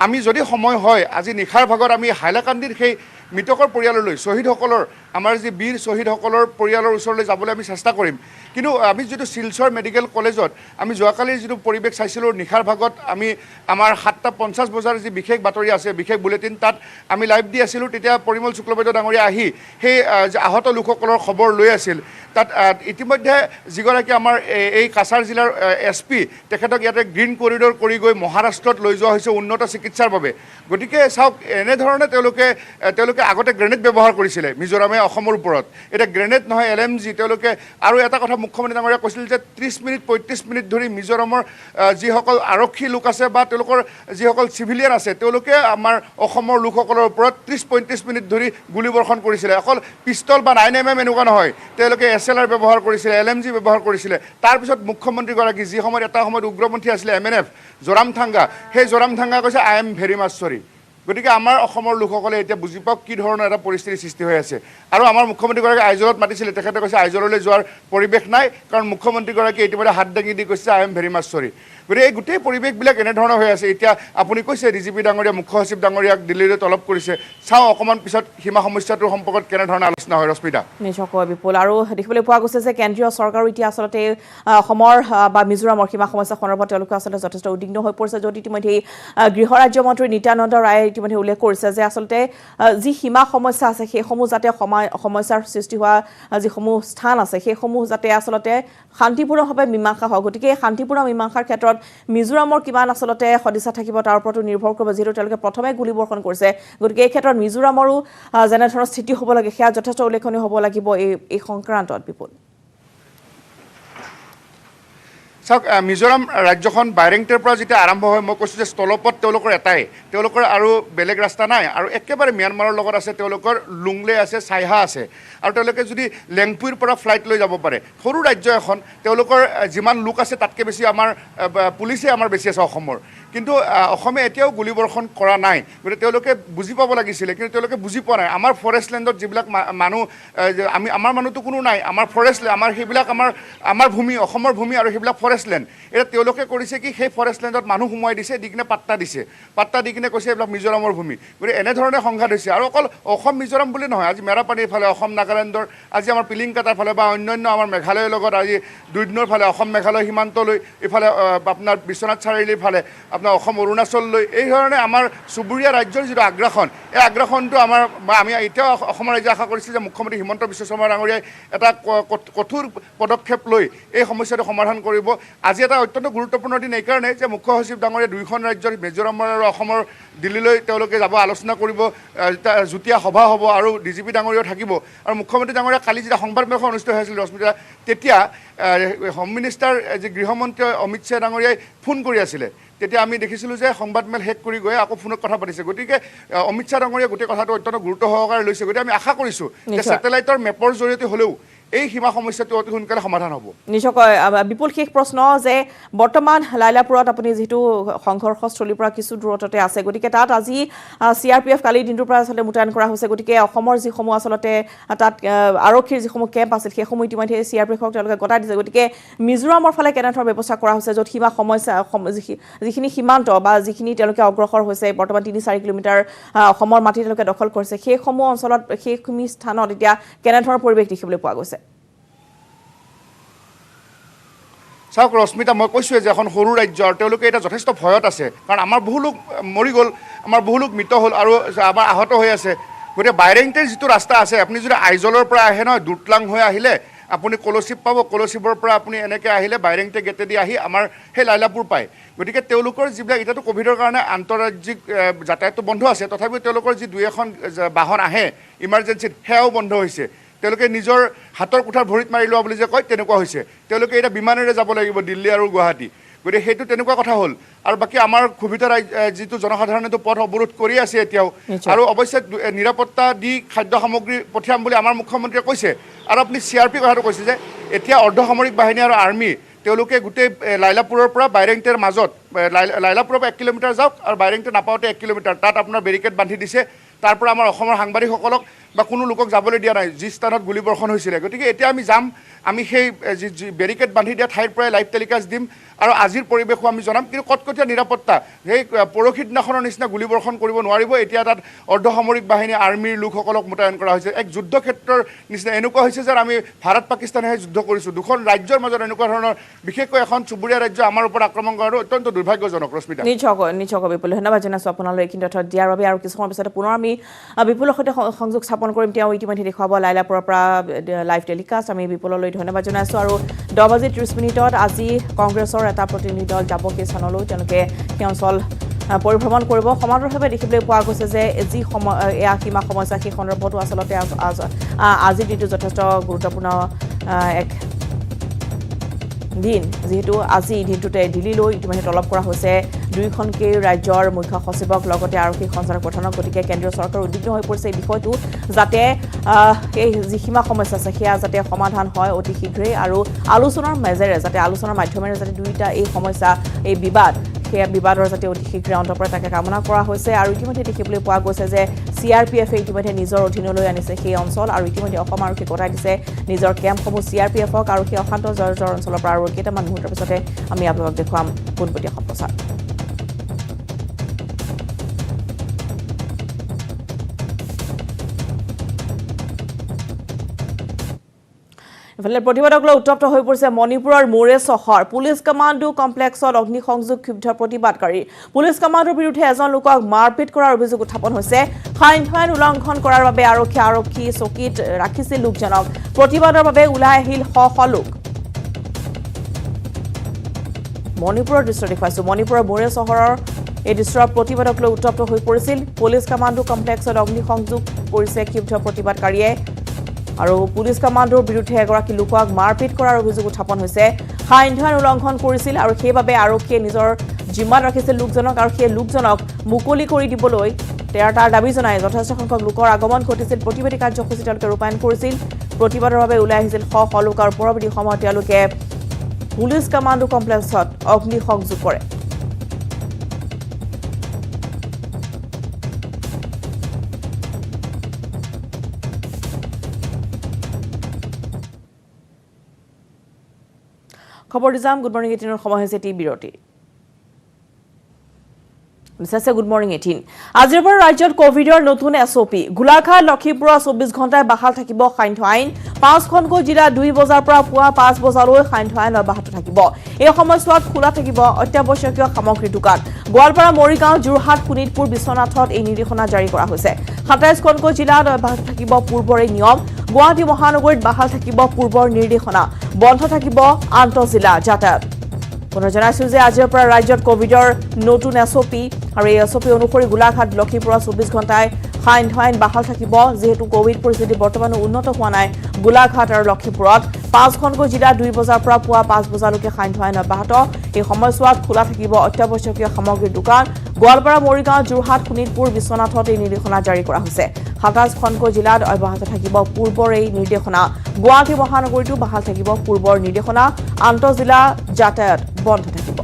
আমি যদি সময় হয় আজি নিশাৰ ভাগত আমি হাইলাকান্দিৰ সেই মৃতকৰ পৰিয়াললৈ, শ্বহীদসকলৰ, আমাৰ যি বীৰ শ্বহীদসকলৰ পৰিয়ালৰ ওচৰলৈ যাবলৈ আমি চেষ্টা কৰিম। কিন্তু আমি যিটো শিলচৰ মেডিকেল কলেজত আমি যোৱাকালিৰ যিটো পৰিৱেশ চাইছিলোঁ নিশাৰ ভাগত, আমি আমাৰ 7:50 বজাৰ যি বিশেষ বাতৰি আছে, বিশেষ বুলেটিন, তাত আমি লাইভ দি আছিলোঁ। তেতিয়া পৰিমল শুক্লবৈদ্য ডাঙৰীয়া আহি সেই আহত লোকসকলৰ খবৰ লৈ আছিল। তাত ইতিমধ্যে যিগৰাকী আমাৰ এই কাছাৰ জিলাৰ SP, তেখেতক ইয়াতে গ্ৰীণ কৰিডৰ কৰি গৈ মহাৰাষ্ট্ৰত লৈ যোৱা হৈছে উন্নত চিকিৎসাৰ বাবে। গতিকে চাওক, এনেধৰণে তেওঁলোকে আগতে গ্ৰেনেড ব্যৱহাৰ কৰিছিলে মিজোৰামে অসমৰ ওপৰত, এতিয়া গ্ৰেনেড নহয় LMG। তেওঁলোকে আৰু এটা কথা মুখ্যমন্ত্ৰী ডাঙৰীয়াই কৈছিল যে 30 মিনিট ধৰি মিজোৰামৰ যিসকল আৰক্ষী লোক আছে বা তেওঁলোকৰ যিসকল চিভিলিয়ান আছে, তেওঁলোকে আমাৰ অসমৰ লোকসকলৰ ওপৰত 30-35 মিনিট ধৰি গুলিবৰ্ষণ কৰিছিলে। অকল পিষ্টল বা 9mm এনেকুৱা নহয়, তেওঁলোকে SLR ব্যৱহাৰ কৰিছিলে, LMG ব্যৱহাৰ কৰিছিলে। তাৰপিছত মুখ্যমন্ত্ৰীগৰাকী যি সময়ত এটা সময়ত উগ্ৰপন্থী আছিলে MNF জোৰামথাংগা, সেই জোৰামথাংগা কৈছে I am very much sorry। গতিকে আমাৰ অসমৰ লোকসকলে এতিয়া বুজি পাওক কি ধৰণৰ এটা পৰিস্থিতিৰ সৃষ্টি হৈ আছে। আৰু আমাৰ মুখ্যমন্ত্ৰীগৰাকী আইজলত মাতিছিলে, তেখেতে কৈছে আইজললৈ যোৱাৰ পৰিৱেশ নাই, কাৰণ মুখ্যমন্ত্ৰীগৰাকী ইতিমধ্যে হাত দাঙি দি কৈছে I am very much sorry। গতিকে এই গোটেই পৰিৱেশবিলাক এনেধৰণৰ হৈ আছে। এতিয়া আপুনি কৈছে DGP ডাঙৰীয়া, মুখ্য সচিব ডাঙৰীয়াক দিল্লীলৈ তলব কৰিছে। চাওঁ অকণমান পিছত সীমা সমস্যাটোৰ সম্পৰ্কত কেনেধৰণৰ আলোচনা হয়। ৰশ্মিতা, নিশ্চয়কৈ বিপুল, আৰু দেখিবলৈ পোৱা গৈছে যে কেন্দ্ৰীয় চৰকাৰো এতিয়া আচলতে অসমৰ বা মিজোৰামৰ সীমা সমস্যা সন্দৰ্ভত তেওঁলোকে আচলতে যথেষ্ট উদ্বিগ্ন হৈ পৰিছে। য'ত ইতিমধ্যে গৃহ ৰাজ্যমন্ত্ৰী নিত্যানন্দ ৰায়ে ইতিমধ্যে উল্লেখ কৰিছে যে আচলতে যি সীমা সমস্যা আছে সেইসমূহ যাতে সমস্যাৰ সৃষ্টি হোৱা যিসমূহ স্থান আছে সেইসমূহ যাতে আচলতে শান্তিপূৰ্ণভাৱে মীমাংসা হয়। গতিকে এই শান্তিপূৰ্ণ মীমাংসাৰ ক্ষেত্ৰত মিজোৰামৰ কিমান আচলতে সদিচ্ছা থাকিব তাৰ ওপৰতো নিৰ্ভৰ কৰিব, যিহেতু তেওঁলোকে প্ৰথমে গুলিবৰ্ষণ কৰিছে। গতিকে এই ক্ষেত্ৰত মিজোৰামৰো যেনেধৰণৰ স্থিতি হ'ব লাগে সেয়া যথেষ্ট উল্লেখনীয় হ'ব লাগিব এই সংক্ৰান্তত। বিপুল, চাওক, মিজোৰাম ৰাজ্যখন বাইৰেংটেৰ পৰা যেতিয়া আৰম্ভ হয়, মই কৈছোঁ যে স্থলপথ তেওঁলোকৰ এটাই, তেওঁলোকৰ আৰু বেলেগ ৰাস্তা নাই। আৰু একেবাৰে ম্যানমাৰৰ লগত আছে, তেওঁলোকৰ লুংলে আছে, চাইহা আছে, আৰু তেওঁলোকে যদি লেংপুইৰ পৰা ফ্লাইট লৈ যাব পাৰে। সৰু ৰাজ্য এখন, তেওঁলোকৰ যিমান লোক আছে তাতকৈ বেছি আমাৰ পুলিচে আমাৰ বেছি আছে অসমৰ। কিন্তু অসমে এতিয়াও গুলিবৰ্ষণ কৰা নাই। গতিকে তেওঁলোকে বুজি পাব লাগিছিলে, কিন্তু তেওঁলোকে বুজি পোৱা নাই। আমাৰ ফৰেষ্ট লেণ্ডত যিবিলাক মানুহ, আমাৰ মানুহটো কোনো নাই, আমাৰ ফৰেষ্ট লেণ্ড, সেইবিলাক আমাৰ ভূমি, অসমৰ ভূমি, আৰু সেইবিলাক ফৰেষ্ট লেণ্ড। এতিয়া তেওঁলোকে কৰিছে কি, সেই ফৰেষ্ট লেণ্ডত মানুহ সোমোৱাই দিছে, দি কিনে পাত্তা দি কিনে কৈছে এইবিলাক মিজোৰামৰ ভূমি। গতিকে এনেধৰণে সংঘাত হৈছে। আৰু অকল অসম মিজোৰাম বুলি নহয়, আজি মেৰাপানীৰ ফালে, অসম নাগালেণ্ডৰ, আজি আমাৰ পিলিংকাটাৰ ফালে বা অন্যান্য আমাৰ মেঘালয়ৰ লগত, আজি দুধনৈৰ ফালে, অসম মেঘালয় সীমান্তলৈ, এইফালে আপোনাৰ বিশ্বনাথ চাৰিআলিৰ ফালে, আপোনাৰ অসম অৰুণাচললৈ, এই ধৰণে আমাৰ চুবুৰীয়া ৰাজ্যৰ যিটো আগ্ৰাসন, এই আগ্ৰাসনটো আমি এতিয়াও অসমৰ ৰাইজে আশা কৰিছোঁ যে মুখ্যমন্ত্ৰী হিমন্ত বিশ্ব শৰ্মা ডাঙৰীয়াই এটা কঠোৰ পদক্ষেপ লৈ এই সমস্যাটো সমাধান কৰিব। আজি এটা অত্যন্ত গুৰুত্বপূৰ্ণ দিন এইকাৰণে যে মুখ্য সচিব ডাঙৰীয়া দুয়োখন ৰাজ্যৰ মিজোৰামৰ আৰু অসমৰ দিল্লীলৈ তেওঁলোকে যাব, আলোচনা কৰিব, যুটীয়া সভা হ'ব, আৰু DGP ডাঙৰীয়াও থাকিব। আৰু মুখ্যমন্ত্ৰী ডাঙৰীয়া কালি যেতিয়া সংবাদমেল অনুষ্ঠিত হৈ আছিল ৰশ্মিতা, তেতিয়া হোম মিনিষ্টাৰ যি গৃহমন্ত্ৰী অমিত শ্বাহ ডাঙৰীয়াই ফোন কৰি আছিলে। তেতিয়া আমি দেখিছিলোঁ যে সংবাদমেল শেষ কৰি গৈ আকৌ ফোনত কথা পাতিছে গতিকে অমিত শ্বাহ ডাঙৰীয়া গোটেই কথাটো অত্যন্ত গুৰুত্ব সহকাৰে লৈছে গতিকে আমি আশা কৰিছোঁ যে ছেটেলাইটৰ মেপৰ জৰিয়তে হ'লেও এই সীমা সমস্যাটো অতি সোনকালে সমাধান হ'ব নিশ্চয়কৈ বিপুল শেষ প্ৰশ্ন যে বৰ্তমান লাইলাপুৰত আপুনি যেহেতু সংঘৰ্ষস্থলীৰ পৰা কিছু দূৰত্বতে আছে গতিকে তাত আজি CRPF কালি দিনটোৰ পৰা আচলতে মুতায়ন কৰা হৈছে গতিকে অসমৰ যিসমূহ আচলতে তাত আৰক্ষীৰ যিসমূহ কেম্প আছিল সেইসমূহ ইতিমধ্যে CRPFক তেওঁলোকে গতাই দিছে গতিকে মিজোৰামৰ ফালে কেনেধৰণৰ ব্যৱস্থা কৰা হৈছে য'ত সীমা সমস্যা যিখিনি সীমান্ত বা যিখিনি তেওঁলোকে অগ্ৰসৰ হৈছে বৰ্তমান 3-4 কিলোমিটাৰ অসমৰ মাটি তেওঁলোকে দখল কৰিছে সেইসমূহ অঞ্চলত সেইখিনি স্থানত এতিয়া কেনেধৰণৰ পৰিৱেশ দেখিবলৈ পোৱা গৈছে চাওক ৰশ্মিতা মই কৈছোঁৱে যে এখন সৰু ৰাজ্য আৰু তেওঁলোকে এতিয়া যথেষ্ট ভয়ত আছে কাৰণ আমাৰ বহু লোক মৰি গ'ল আমাৰ বহু লোক মৃত হ'ল আৰু আমাৰ আহত হৈ আছে গতিকে বাইৰেংটেৰ যিটো ৰাস্তা আছে আপুনি যদি আইজলৰ পৰা আহে নহয় দুটলাং হৈ আহিলে আপুনি কলচিপ পাব কলচিপৰ পৰা আপুনি এনেকৈ আহিলে বাইৰেংটে গেটেদি আহি আমাৰ সেই লাইলাপুৰ পায় গতিকে তেওঁলোকৰ যিবিলাক এতিয়াতো ক'ভিডৰ কাৰণে আন্তঃৰাজ্যিক যাতায়াতটো বন্ধ আছে তথাপিও তেওঁলোকৰ যি 2-এখন বাহন আহে ইমাৰ্জেঞ্চিত সেয়াও বন্ধ হৈছে তেওঁলোকে নিজৰ হাতৰ কোঠাৰ ভৰিত মাৰি লোৱা বুলি যে কয় তেনেকুৱা হৈছে তেওঁলোকে এতিয়া বিমানেৰে যাব লাগিব দিল্লী আৰু গুৱাহাটী গতিকে সেইটো তেনেকুৱা কথা হ'ল আৰু বাকী আমাৰ ক্ষুভিত যিটো জনসাধাৰণেতো পথ অৱৰোধ কৰি আছে এতিয়াও আৰু অৱশ্যে নিৰাপত্তা দি খাদ্য সামগ্ৰী পঠিয়াম বুলি আমাৰ মুখ্যমন্ত্ৰীয়ে কৈছে আৰু আপুনি CRP কথাটো কৈছে যে এতিয়া অৰ্ধসামৰিক বাহিনী আৰু আৰ্মি তেওঁলোকে গোটেই লাইলাপুৰৰ পৰা বাইৰেংটেৰ মাজত লাইলাপুৰৰ পৰা 1 কিলোমিটাৰ যাওক আৰু বাইৰেংটে নাপাওঁতে 1 কিলোমিটাৰ তাত আপোনাৰ বেৰিকেড বান্ধি দিছে তাৰ পৰা আমাৰ অসমৰ সাংবাদিকসকলক বা কোনো লোকক যাবলৈ দিয়া নাই যি স্থানত গুলীবৰ্ষণ হৈছিলে গতিকে এতিয়া আমি যাম আমি সেই যি বেৰিকেড বান্ধি দিয়া ঠাইৰ পৰাই লাইভ টেলিকাষ্ট দিম আৰু আজিৰ পৰিৱেশো আমি জনাম কিন্তু কটকটীয়া নিৰাপত্তা সেই পৰহি দিনাখনৰ নিচিনা গুলীবৰ্ষণ কৰিব নোৱাৰিব এতিয়া তাত অৰ্ধসামৰিক বাহিনী আৰ্মিৰ লোকসকলক মুতায়ন কৰা হৈছে এক যুদ্ধক্ষেত্ৰৰ নিচিনা এনেকুৱা হৈছে যে আমি ভাৰত পাকিস্তানেহে যুদ্ধ কৰিছোঁ দুখন ৰাজ্যৰ মাজত এনেকুৱা ধৰণৰ বিশেষকৈ এখন চুবুৰীয়া ৰাজ্য আমাৰ ওপৰত আক্ৰমণ কৰাটো অত্যন্ত দুৰ্ভাগ্যজনক ৰশ্মিতা নিশ্চয়কৈ বিপুল ধন্যবাদ জনাইছোঁ আপোনালৈ এইখিনি তথ্য দিয়াৰ বাবে আৰু কিছু সময়ৰ পিছতে পুনৰ আমি বিপুলৰ সৈতে সংযোগ স্থাপন কৰিম তেওঁ ইতিমধ্যে দেখুৱাব লাইলাপুৰৰ পৰা লাইভ টেলিকাষ্ট আমি বিপুললৈ ধন্যবাদ জনাইছোঁ আৰু 10:30 আজি কংগ্ৰেছৰ এটা প্ৰতিনিধি দল যাব সেই স্থানলৈ তেওঁলোকে সেই অঞ্চল পৰিভ্ৰমণ কৰিব সমান্তৰালভাৱে দেখিবলৈ পোৱা গৈছে যে যি এয়া সীমা সমস্যা সেই সন্দৰ্ভতো আচলতে আজিৰ দিনটো যথেষ্ট গুৰুত্বপূৰ্ণ এক দিন যেহেতু আজি দিনটোতে দিল্লীলৈ ইতিমধ্যে তলব কৰা হৈছে দুইখনকেই ৰাজ্যৰ মুখ্য সচিবক লগতে আৰক্ষী সঞ্চালক প্ৰধানক গতিকে কেন্দ্ৰীয় চৰকাৰ উদ্বিগ্ন হৈ পৰিছে এই বিষয়টো যাতে এই যি সীমা সমস্যা আছে সেয়া যাতে সমাধান হয় অতি শীঘ্ৰেই আৰু আলোচনাৰ মেজেৰে যাতে আলোচনাৰ মাধ্যমেৰে যাতে দুয়োটা এই সমস্যা এই বিবাদ সেয়া বিবাদৰ যাতে অতি শীঘ্ৰে অন্ত পৰে তাকে কামনা কৰা হৈছে আৰু ইতিমধ্যে দেখিবলৈ পোৱা গৈছে যে CRPFে ইতিমধ্যে নিজৰ অধীনলৈ আনিছে সেই অঞ্চল আৰু ইতিমধ্যে অসম আৰক্ষী গতাই দিছে নিজৰ কেম্পসমূহ CRPFক আৰু সেই অশান্ত জৰ্জৰ অঞ্চলৰ পৰা আৰু কেইটামান মুহূৰ্তৰ পিছতে আমি আপোনালোকক দেখুৱাম পোনপটীয়া সম্প্ৰচাৰ ইফালে প্ৰতিবাদক লৈ উত্তপ্ত হৈ পৰিছে মণিপুৰৰ মোৰে চহৰ পুলিচ কমাণ্ডো কমপ্লেক্সত অগ্নিসংযোগ ক্ষুব্ধ প্ৰতিবাদকাৰী পুলিচ কমাণ্ডোৰ বিৰুদ্ধে এজন লোকক মাৰপিট কৰাৰ অভিযোগ উত্থাপন হৈছে আইন উলংঘন কৰাৰ বাবে আৰক্ষী চকীত ৰাখিছিল লোকজনক প্ৰতিবাদৰ বাবে ওলাই আহিল শ লোক মণিপুৰৰ দৃশ্য দেখুৱাইছো মণিপুৰৰ মোৰে চহৰৰ এই দৃশ্যৰ প্ৰতিবাদক লৈ উত্তপ্ত হৈ পৰিছিল পুলিচ কমাণ্ডো কমপ্লেক্সত অগ্নিসংযোগ কৰিছে ক্ষুব্ধ প্ৰতিবাদকাৰীয়ে আৰু পুলিচ কমাণ্ডোৰ বিৰুদ্ধে এগৰাকী লোকক মাৰপিট কৰাৰ অভিযোগ উত্থাপন হৈছে আইন উলংঘন কৰিছিল আৰু সেইবাবে আৰক্ষীয়ে নিজৰ জিম্মাত ৰাখিছিল লোকজনক আৰু সেই লোকজনক মুকলি কৰি দিবলৈ তাৰ দাবী জনাই যথেষ্ট সংখ্যক লোকৰ আগমন ঘটিছিল প্ৰতিবাদী কাৰ্যসূচী তেওঁলোকে ৰূপায়ণ কৰিছিল প্ৰতিবাদৰ বাবে ওলাই আহিছিল শ লোক আৰু পৰৱৰ্তী সময়ত তেওঁলোকে পুলিচ কমাণ্ডো কমপ্লেক্সত অগ্নিসংযোগ কৰে খবৰ দিজাম গুড মৰ্নিং 18 সময় হৈছে টি বিৰতি নিশ্চয় গুড মৰ্নিং 18 আজিৰ পৰা ৰাজ্যত কোভিডৰ নতুন এছঅপি গোলাঘাট লখিমপুৰ 24 ঘণ্টাই বাহাল থাকিব সান্ধ্য আইন 5খনকৈ জিলা 2 বজাৰ পৰা পুৱা 5 বজালৈ সান্ধ্য আইন অব্যাহত থাকিব এই সময়ছোৱাত খোলা থাকিব অত্যাৱশ্যকীয় সামগ্ৰীৰ দোকান গোৱালপাৰা মৰিগাঁও যোৰহাট শোণিতপুৰ বিশ্বনাথত এই নিৰ্দেশনা জাৰি কৰা হৈছে 27খনকৈ জিলাত অব্যাহত থাকিব পূৰ্বৰে নিয়ম গুৱাহাটী মহানগৰীত বাহাল থাকিব পূৰ্বৰ নিৰ্দেশনা বন্ধ থাকিব আন্তঃজিলা যাতায়াত পুনৰ জনাইছো যে আজিৰ পৰা ৰাজ্যত কোভিডৰ নতুন এছঅপি আৰু এই এছঅপি অনুসৰি গোলাঘাট লখিমপুৰ 24 ঘণ্টাই ফাইন ধোৱাইন বাহাল থাকিব যেহেতু কোভিড পৰিস্থিতি বৰ্তমানো উন্নত হোৱা নাই গোলাঘাট আৰু লক্ষীপুৰত 5খনকৈ জিলা 2 বজাৰ পৰা পুৱা 5 বজালৈকে ফাইন ধোৱাইন অব্যাহত এই সময়ছোৱাত খোলা থাকিব অত্যাৱশ্যকীয় সামগ্ৰীৰ দোকান গোৱালপাৰা মৰিগাঁও যোৰহাট শোণিতপুৰ বিশ্বনাথত এই নিৰ্দেশনা জাৰি কৰা হৈছে 27খনকৈ জিলাত অব্যাহত থাকিব পূৰ্বৰ এই নিৰ্দেশনা গুৱাহাটী মহানগৰীতো বাহাল থাকিব পূৰ্বৰ নিৰ্দেশনা আন্তঃজিলা যাতায়াত বন্ধ থাকিব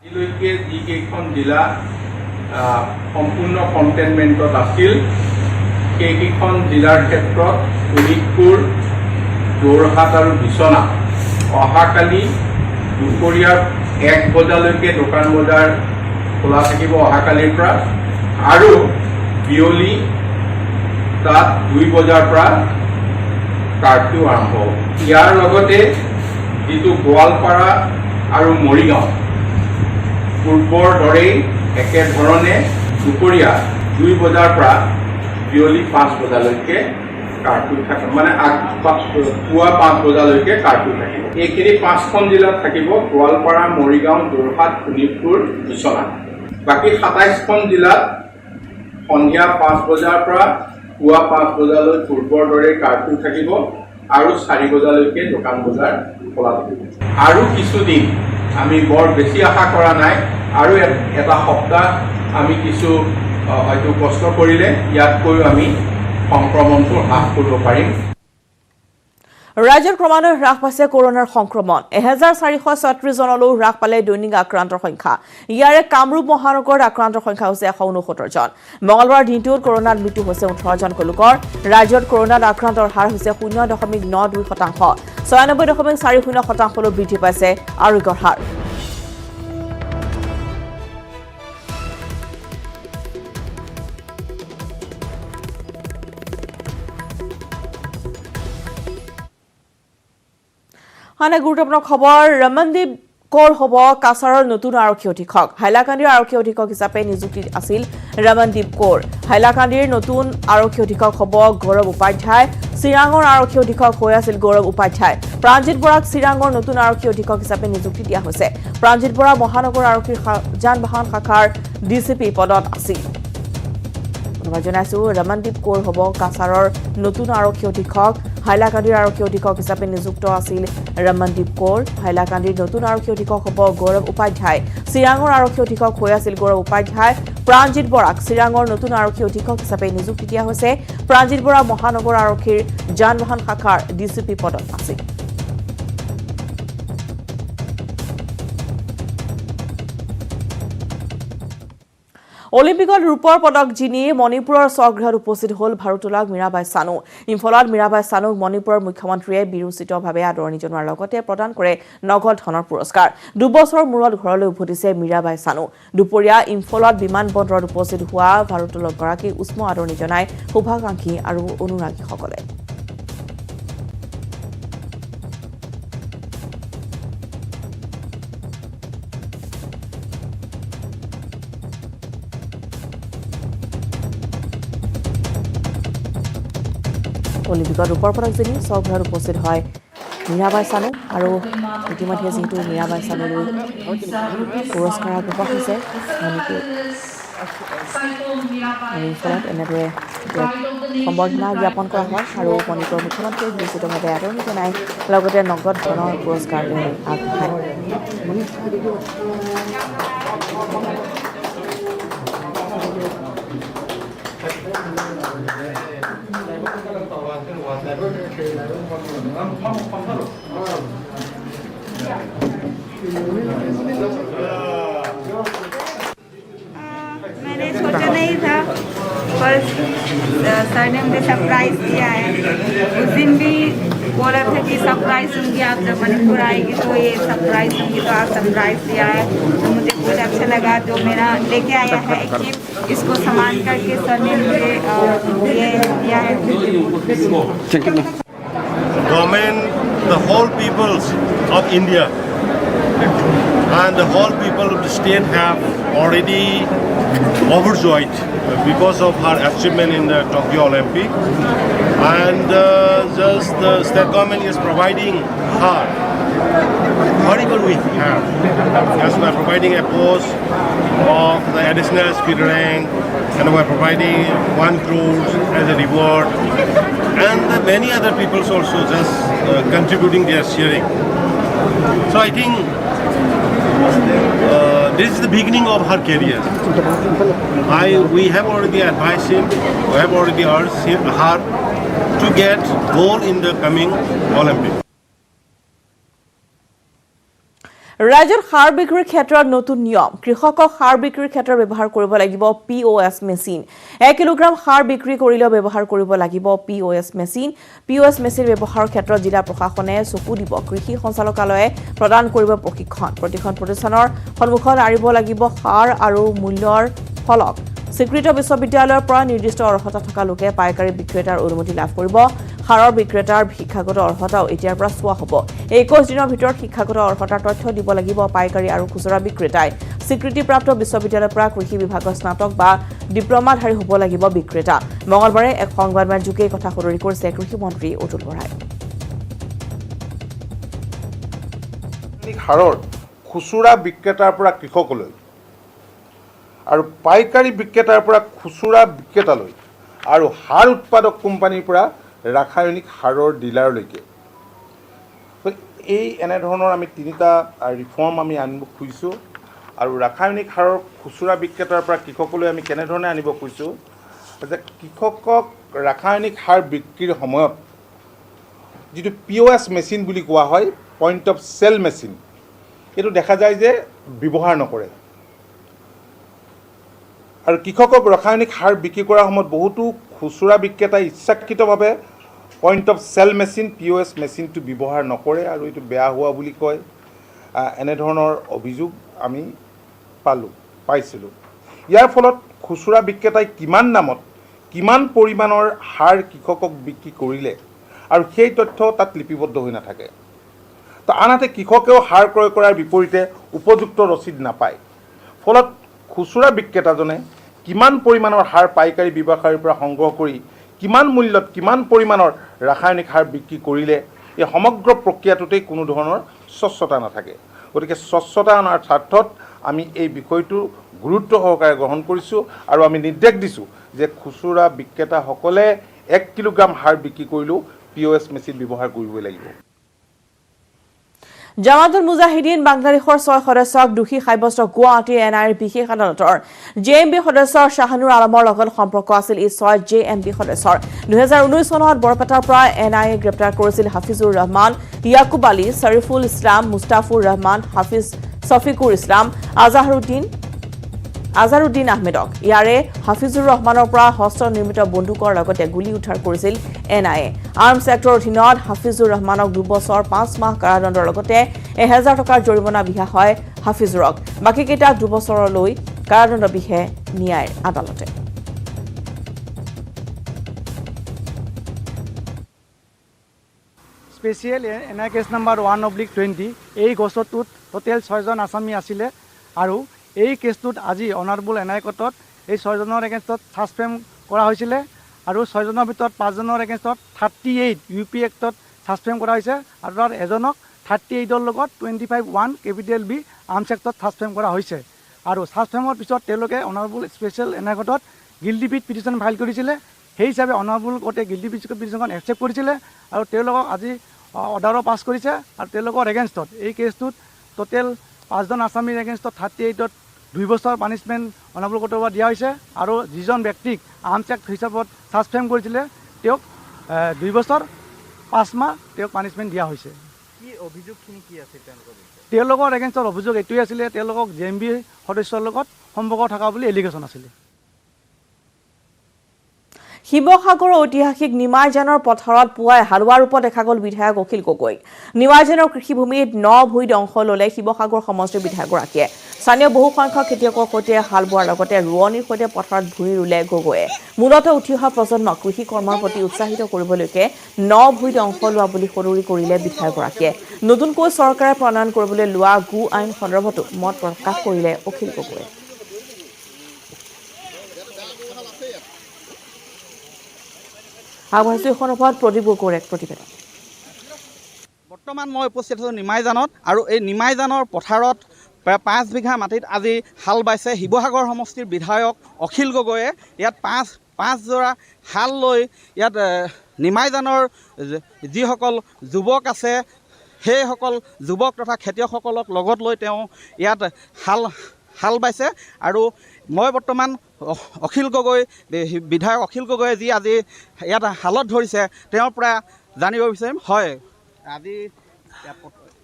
আজিলৈকে যিকেইখন জিলা সম্পূৰ্ণ কণ্টেইনমেণ্টত আছিল সেইকেইখন জিলাৰ ক্ষেত্ৰত শোণিতপুৰ যোৰহাট আৰু বিশ্বনাথ অহাকালি দুপৰীয়াৰ 1 বজালৈকে দোকান বজাৰ খোলা থাকিব অহাকালিৰ পৰা আৰু বিয়লি তাত 2 বজাৰ পৰা কাৰ্ফিউ আৰম্ভ হ'ব ইয়াৰ লগতে যিটো গোৱালপাৰা আৰু মৰিগাঁও পূৰ্বৰ দৰেই একেধৰণে দুপৰীয়া 2 বজাৰ পৰা বিয়লি 5 বজালৈকে কাৰ্ফিউ থাকিব মানে পুৱা 5 বজালৈকে কাৰ্ফিউ থাকিব এইখিনি 5খন জিলাত থাকিব গোৱালপাৰা মৰিগাঁও যোৰহাট শোণিতপুৰ বিশ্বনাথ বাকী 27খন জিলাত সন্ধিয়া 5 বজাৰ পৰা পুৱা 5 বজালৈ পূৰ্বৰ দৰে কাৰ্ফিউ থাকিব আৰু 4 বজালৈকে দোকান বজাৰ খোলা থাকিব আৰু কিছুদিন আমি বৰ বেছি আশা কৰা নাই আৰু এটা সপ্তাহ আমি কিছু হয়তো কষ্ট কৰিলে ইয়াতকৈ আমি সংক্ৰমণটো হ্ৰাস কৰিব পাৰিম ৰাজ্যত ক্ৰমান্বয়ে হ্ৰাস পাইছে কৰোনাৰ সংক্ৰমণ 1436 জনলৈ হ্ৰাস পালে দৈনিক আক্ৰান্তৰ সংখ্যা ইয়াৰে কামৰূপ মহানগৰত আক্ৰান্তৰ সংখ্যা হৈছে 169 জন মঙলবাৰ দিনটোত কৰোনাত মৃত্যু হৈছে 18 জনকৈ লোকৰ ৰাজ্যত কৰোনাত আক্ৰান্তৰ হাৰ হৈছে 0.92% 96.40% বৃদ্ধি পাইছে আৰোগ্যৰ হাৰ আন গুৰুত্বপূৰ্ণ খবৰ ৰমনদীপ কৌৰ হ'ব কাছাৰৰ নতুন আৰক্ষী অধীক্ষক হাইলাকান্দিৰ আৰক্ষী অধীক্ষক হিচাপে নিযুক্তি আছিল ৰমনদীপ কৌৰ হাইলাকান্দিৰ নতুন আৰক্ষী অধীক্ষক হ'ব গৌৰৱ উপাধ্যায় চিৰাঙৰ আৰক্ষী অধীক্ষক হৈ আছিল গৌৰৱ উপাধ্যায় প্ৰাঞ্জিত বৰাক চিৰাঙৰ নতুন আৰক্ষী অধীক্ষক হিচাপে নিযুক্তি দিয়া হৈছে প্ৰাঞ্জিত বৰা মহানগৰ আৰক্ষীৰ যান বাহন শাখাৰ ডিচিপি পদত আছিল জনাইছো ৰমনদীপ কৌৰ হ'ব কাছাৰৰ নতুন আৰক্ষী অধীক্ষক হাইলাকান্দিৰ আৰক্ষী অধীক্ষক হিচাপে নিযুক্ত আছিল ৰমনদীপ কৌৰ হাইলাকান্দিৰ নতুন আৰক্ষী অধীক্ষক হ'ব গৌৰৱ উপাধ্যায় চিৰাঙৰ আৰক্ষী অধীক্ষক হৈ আছিল গৌৰৱ উপাধ্যায় প্ৰাঞ্জিত বৰাক চিৰাঙৰ নতুন আৰক্ষী অধীক্ষক হিচাপে নিযুক্তি দিয়া হৈছে প্ৰাঞ্জিত বৰা মহানগৰ আৰক্ষীৰ যান বাহন শাখাৰ ডিচিপি পদত আছিল অলিম্পিকত ৰূপৰ পদক জিনি মণিপুৰৰ স্বগৃহত উপস্থিত হ'ল ভাৰতোলক মীৰাবাই চানু ইম্ফলত মীৰাবাই চানুক মণিপুৰৰ মুখ্যমন্ত্ৰীয়ে বিৰোচিতভাৱে আদৰণি জনোৱাৰ লগতে প্ৰদান কৰে নগদ ধনৰ পুৰস্কাৰ 2 বছৰৰ মূৰত ঘৰলৈ উভতিছে মীৰাবাই চানু দুপৰীয়া ইম্ফলত বিমানবন্দৰত উপস্থিত হোৱা ভাৰতোলক গৰাকীক উষ্ম আদৰণি জনায় শুভাকাংক্ষী আৰু অনুৰাগীসকলে অলিম্পিকত ৰূপৰ পদক জিনি স্বগৃহত উপস্থিত হয় মীৰাবাই চানু আৰু ইতিমধ্যে যিহেতু মীৰাবাই চানুলৈ পুৰস্কাৰ আগবঢ়োৱা হৈছে ফলত এনেদৰে সম্বৰ্ধনা জ্ঞাপন কৰা হয় আৰু মণিপুৰৰ মুখ্যমন্ত্ৰীয়ে বিৰোচিতভাৱে আদৰণি জনাই লগতে নগদ ধনৰ পুৰস্কাৰ আগবঢ়ায় मैंने सोचा नहीं था पर सर ने मुझे सरप्राइज दिया है उस दिन भी बोला था कि सरप्राइज दूंगी आप जब मणिपुर आएगी तो ये सरप्राइज दूंगी तो आप सरप्राइज दिया है तो मुझे बहुत अच्छा लगा जो मेरा लेके आया है एकिप इसको सम्मान करके सर ने मुझे ये दिया है Government, the whole peoples of India and the whole people of the state have already overjoyed because of her achievement in the Tokyo Olympic, and just the state government is providing her whatever we have, as we are providing a post of the additional speed rank, and we are providing 1 crore as a reward, and many other people also just contributing their sharing. So I think this is the beginning of her career. We have already advised him, we have already urged her to get gold in the coming Olympics. ৰাজ্যত সাৰ বিক্ৰীৰ ক্ষেত্ৰত নতুন নিয়ম কৃষকক সাৰ বিক্ৰীৰ ক্ষেত্ৰত ব্যৱহাৰ কৰিব লাগিব POS মেচিন 1 কিলোগ্ৰাম সাৰ বিক্ৰী কৰিলেও ব্যৱহাৰ কৰিব লাগিব POS মেচিন ব্যৱহাৰৰ ক্ষেত্ৰত জিলা প্ৰশাসনে চকু দিব কৃষি সঞ্চালকালয়ে প্ৰদান কৰিব প্ৰশিক্ষণ প্ৰতিখন প্ৰতিষ্ঠানৰ সন্মুখত আৰিব লাগিব সাৰ আৰু মূল্যৰ ফলক স্বীকৃত বিশ্ববিদ্যালয়ৰ পৰা নিৰ্দিষ্ট অৰ্হতা থকা লোকে পাইকাৰী বিক্ৰেতাৰ অনুমতি লাভ কৰিব সাৰৰ বিক্ৰেতাৰ শিক্ষাগত অৰ্হতাও এতিয়াৰ পৰা চোৱা হ'ব 21 দিনৰ ভিতৰত শিক্ষাগত অৰ্হতাৰ তথ্য দিব লাগিব পাইকাৰী আৰু খুচুৰা বিক্ৰেতাই স্বীকৃতিপ্ৰাপ্ত বিশ্ববিদ্যালয়ৰ পৰা কৃষি বিভাগৰ স্নাতক বা ডিপ্লোমাধাৰী হ'ব লাগিব বিক্ৰেতা মঙলবাৰে এক সংবাদমেল যোগে কথা সদৰি কৰিছে কৃষি মন্ত্ৰী অতুল বৰাই সাৰৰ খুচুৰা বিক্ৰেতাৰ পৰা কৃষকলৈ আৰু পাইকাৰী বিক্ৰেতাৰ পৰা খুচুৰা বিক্ৰেতালৈ আৰু সাৰ উৎপাদক কোম্পানীৰ পৰা ৰাসায়নিক সাৰৰ ডিলাৰলৈকে এই এনেধৰণৰ আমি তিনিটা ৰিফৰ্ম আমি আনিব খুজিছোঁ আৰু ৰাসায়নিক সাৰৰ খুচুৰা বিক্ৰেতাৰ পৰা কৃষকলৈ আমি কেনেধৰণে আনিব খুজিছোঁ যে কৃষকক ৰাসায়নিক সাৰ বিক্ৰীৰ সময়ত যিটো POS মেচিন বুলি কোৱা হয় পইণ্ট অফ চেল মেচিন এইটো দেখা যায় যে ব্যৱহাৰ নকৰে আৰু কৃষকক ৰাসায়নিক সাৰ বিক্ৰী কৰাৰ সময়ত বহুতো খুচুৰা বিক্ৰেতাই ইচ্ছাকৃতভাৱে point of sale machine POS মেচিনটো ব্যৱহাৰ নকৰে আৰু এইটো বেয়া হোৱা বুলি কয় এনেধৰণৰ অভিযোগ আমি পাইছিলোঁ ইয়াৰ ফলত খুচুৰা বিক্ৰেতাই কিমান দামত কিমান পৰিমাণৰ সাৰ কৃষকক বিক্ৰী কৰিলে আৰু সেই তথ্য তাত লিপিবদ্ধ হৈ নাথাকে তো আনহাতে কৃষকেও সাৰ ক্ৰয় কৰাৰ বিপৰীতে উপযুক্ত ৰচিদ নাপায় ফলত খুচুৰা বিক্ৰেতাজনে কিমান পৰিমাণৰ সাৰ পাইকাৰী ব্যৱসায়ীৰ পৰা সংগ্ৰহ কৰি কিমান মূল্যত কিমান পৰিমাণৰ ৰাসায়নিক সাৰ বিক্ৰী কৰিলে এই সমগ্ৰ প্ৰক্ৰিয়াটোতেই কোনো ধৰণৰ স্বচ্ছতা নাথাকে গতিকে স্বচ্ছতা অনাৰ স্বাৰ্থত আমি এই বিষয়টো গুৰুত্ব সহকাৰে গ্ৰহণ কৰিছোঁ আৰু আমি নিৰ্দেশ দিছোঁ যে খুচুৰা বিক্ৰেতাসকলে 1 কিলোগ্ৰাম সাৰ বিক্ৰী কৰিলেও POS মেচিন ব্যৱহাৰ কৰিবই লাগিব জামাতুল মুজাহিদিন বাংলাদেশৰ 6 সদস্যক দোষী সাব্যস্ত গুৱাহাটী NIৰ বিশেষ আদালতৰ JMB সদস্য শাহানুৰ আলমৰ লগত সম্পৰ্ক আছিল এই 6 JMB সদস্যৰ 2019 চনত বৰপেটাৰ পৰা NIয়ে গ্ৰেপ্তাৰ কৰিছিল হাফিজুৰ ৰহমান ইয়াকুব আলী শৰীফুল ইছলাম মুস্তাফুৰ ৰহমান হাফিজ সফিকুৰ ইছলাম আজাৰুদ্দিন আহমেদক ইয়াৰে হাফিজুৰ ৰহমানৰ পৰা হস্ত নিৰ্মিত বন্দুকৰ লগতে গুলি উদ্ধাৰ কৰিছিল NIয়ে আৰ্মছ এক্টৰ অধীনত হাফিজুৰ ৰহমানক 2 বছৰ 5 মাহ কাৰাদণ্ডৰ লগতে 1000 টকাৰ জৰিমনা বিহা হয় হাফিজুৰক বাকি কেইটাক 2 বছৰলৈ কাৰাদণ্ড বিহে ন্যায়ৰ আদালতে স্পেচিয়েল NI কেছ নাম্বাৰ 1/20 এই গোচৰটোত টোটেল 6 জন আসামী আছিলে আৰু এই কেছটোত আজি অনাৰেবল NI কোৰ্টত এই 6 জনৰ এগেইনষ্টত ছাছপেণ্ড কৰা হৈছিলে আৰু 6 জনৰ ভিতৰত 5 জনৰ এগেইনষ্টত 38 UP এক্টত ছাছপেণ্ড কৰা হৈছে আৰু তাৰ এজনক 38ৰ লগত 25(1) কেপিটেল B আৰ্মছ এক্টত ছাছপেণ্ড কৰা হৈছে আৰু ছাছপেণ্ডৰ পিছত তেওঁলোকে অনাৰেবল স্পেচিয়েল NI কোৰ্টত গিল্টি প্লি পিটিশ্যন ফাইল কৰিছিলে সেই হিচাপে অনাৰেবল কোৰ্টে গিল্টি প্লি পিটিশ্যনখন একচেপ্ট কৰিছিলে আৰু তেওঁলোকক আজি অৰ্ডাৰো পাছ কৰিছে আৰু তেওঁলোকৰ এগেইনষ্টত এই কেছটোত টোটেল 5 জন আসামীৰ এগেইনষ্টত 38ত 2 বছৰ পানিছমেণ্ট অনাৰেবল কোৰ্টৰ পৰা দিয়া হৈছে আৰু যিজন ব্যক্তিক আৰ্মছ এক্ট হিচাপত ছাছপেণ্ড কৰিছিলে তেওঁক 2 বছৰ 5 মাহ তেওঁক পানিছমেণ্ট দিয়া হৈছে কি অভিযোগখিনি কি আছিল তেওঁলোকৰ এগেইনষ্টত অভিযোগ এইটোৱে আছিলে তেওঁলোকক JMB সদস্যৰ লগত সম্পৰ্ক থকা বুলি এলিগেশ্যন আছিলে শিৱসাগৰৰ ঐতিহাসিক নিমাইজানৰ পথাৰত পুৱাই হালোৱা ৰূপত দেখা গ'ল বিধায়ক অখিল গগৈ নিমাইজানৰ কৃষিভূমিত 9 ভূঁইত অংশ ল'লে শিৱসাগৰ সমষ্টিৰ বিধায়কগৰাকীয়ে স্থানীয় বহু সংখ্যক খেতিয়কৰ সৈতে হাল বোৱাৰ লগতে ৰোৱনীৰ সৈতে পথাৰত ভূঁই ৰুলে গগৈয়ে মূলতঃ উঠি অহা প্ৰজন্মক কৃষি কৰ্মৰ প্ৰতি উৎসাহিত কৰিবলৈকে 9 ভূঁইত অংশ লোৱা বুলি সদৰি কৰিলে বিধায়কগৰাকীয়ে নতুনকৈ চৰকাৰে প্ৰণয়ন কৰিবলৈ লোৱা গো আইন সন্দৰ্ভতো মত প্ৰকাশ কৰিলে অখিল গগৈয়ে আগবাঢ়িছো এখন ওপৰত প্ৰদীপ গগৈৰ এক প্ৰতিবেদন বৰ্তমান মই উপস্থিত আছোঁ নিমাইজানত আৰু এই নিমাইজানৰ পথাৰত প্ৰায় 5 বিঘা মাটিত আজি হাল বাইছে শিৱসাগৰ সমষ্টিৰ বিধায়ক অখিল গগৈয়ে। ইয়াত পাঁচ যোৰা হাল লৈ ইয়াত নিমাইজানৰ যিসকল যুৱক আছে সেইসকল যুৱক তথা খেতিয়কসকলক লগত লৈ তেওঁ ইয়াত হাল বাইছে। আৰু মই বৰ্তমান অখিল গগৈ বিধায়ক অখিল গগৈয়ে যি আজি ইয়াত হালত ধৰিছে তেওঁৰ পৰা জানিব বিচাৰিম। হয়, আজি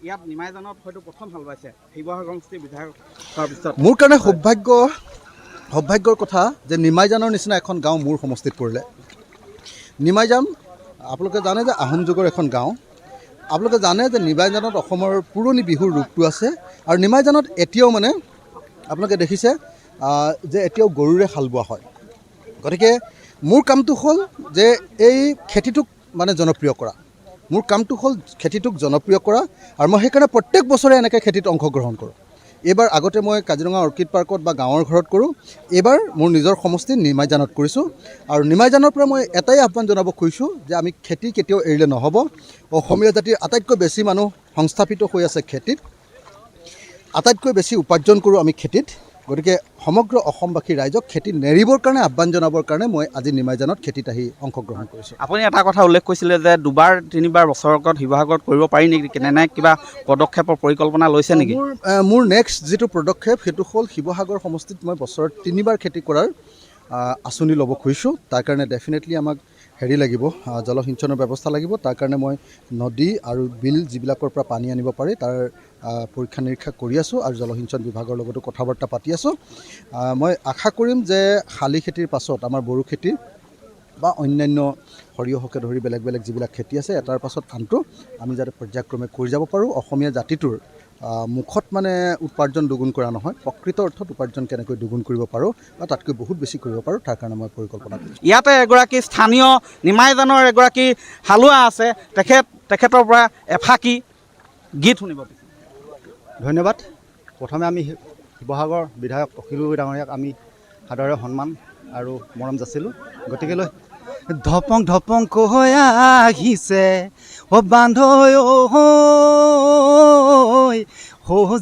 ইয়াত নিমাইজানত হয়তো প্ৰথম হাল বাইছে শিৱসাগৰ সমষ্টিৰ বিধায়কৰ পিছত। মোৰ কাৰণে সৌভাগ্যৰ কথা যে নিমাইজানৰ নিচিনা এখন গাঁও মোৰ সমষ্টিত পৰিলে। নিমাইজান আপোনালোকে জানে যে আহোম যুগৰ এখন গাঁও। আপোনালোকে জানে যে নিমাইজানত অসমৰ পুৰণি বিহুৰ ৰূপটো আছে আৰু নিমাইজানত এতিয়াও মানে আপোনালোকে দেখিছে যে এতিয়াও গৰুৰে হাল বোৱা হয়। গতিকে মোৰ কামটো হ'ল যে এই খেতিটোক মানে জনপ্ৰিয় কৰা। মোৰ কামটো হ'ল খেতিটোক জনপ্ৰিয় কৰা আৰু মই সেইকাৰণে প্ৰত্যেক বছৰে এনেকৈ খেতিত অংশগ্ৰহণ কৰোঁ। এইবাৰ আগতে মই কাজিৰঙা অৰ্কিড পাৰ্কত বা গাঁৱৰ ঘৰত কৰোঁ, এইবাৰ মোৰ নিজৰ সমষ্টি নিমাইজানত কৰিছোঁ। আৰু নিমাইজানৰ পৰা মই এটাই আহ্বান জনাব খুজিছোঁ যে আমি খেতি কেতিয়াও এৰিলে নহ'ব। অসমীয়া জাতিৰ আটাইতকৈ বেছি মানুহ সংস্থাপিত হৈ আছে খেতিত, আটাইতকৈ বেছি উপাৰ্জন কৰোঁ আমি খেতিত। গতিকে সমগ্ৰ অসমবাসী ৰাইজক খেতি নেৰিবৰ কাৰণে আহ্বান জনাবৰ কাৰণে মই আজি নিমাইজানত খেতিত আহি অংশগ্ৰহণ কৰিছোঁ। আপুনি এটা কথা উল্লেখ কৰিছিলে যে 2-3বাৰ বছৰত শিৱসাগৰত কৰিব পাৰি নেকি, কেনে কিবা পদক্ষেপৰ পৰিকল্পনা লৈছে নেকি? মোৰ নেক্সট যিটো পদক্ষেপ সেইটো হ'ল শিৱসাগৰ সমষ্টিত মই বছৰত 3বাৰ খেতি কৰাৰ আঁচনি ল'ব খুজিছোঁ। তাৰ কাৰণে ডেফিনেটলি আমাক লাগিব, জলসিঞ্চনৰ ব্যৱস্থা লাগিব। তাৰ কাৰণে মই নদী আৰু বিল যিবিলাকৰ পৰা পানী আনিব পাৰি তাৰ পৰীক্ষা নিৰীক্ষা কৰি আছোঁ আৰু জলসিঞ্চন বিভাগৰ লগতো কথা বাৰ্তা পাতি আছোঁ। মই আশা কৰিম যে শালি খেতিৰ পাছত আমাৰ বড়ো খেতি বা অন্যান্য সৰিয়হকে ধৰি বেলেগ বেলেগ যিবিলাক খেতি আছে এটাৰ পাছত আনটো আমি যাতে পৰ্যায়ক্ৰমে কৰি যাব পাৰোঁ। অসমীয়া জাতিটোৰ মুখত মানে উপাৰ্জন দুগুণ কৰা নহয়, প্ৰকৃত অৰ্থত উপাৰ্জন কেনেকৈ দুগুণ কৰিব পাৰোঁ বা তাতকৈ বহুত বেছি কৰিব পাৰোঁ তাৰ কাৰণে মই পৰিকল্পনা কৰিছোঁ। ইয়াতে এগৰাকী স্থানীয় নিমাইজানৰ এগৰাকী হালোৱা আছে, তেখেতৰ পৰা এফাকি গীত শুনিব। ধন্যবাদ। প্ৰথমে আমি শিৱসাগৰ বিধায়ক অখিল গগৈ ডাঙৰীয়াক আমি সাদৰে সন্মান আৰু মৰম যাচিলোঁ। গতিকেলৈ ধপং ধপং কৈ আহিছে বান্ধৈ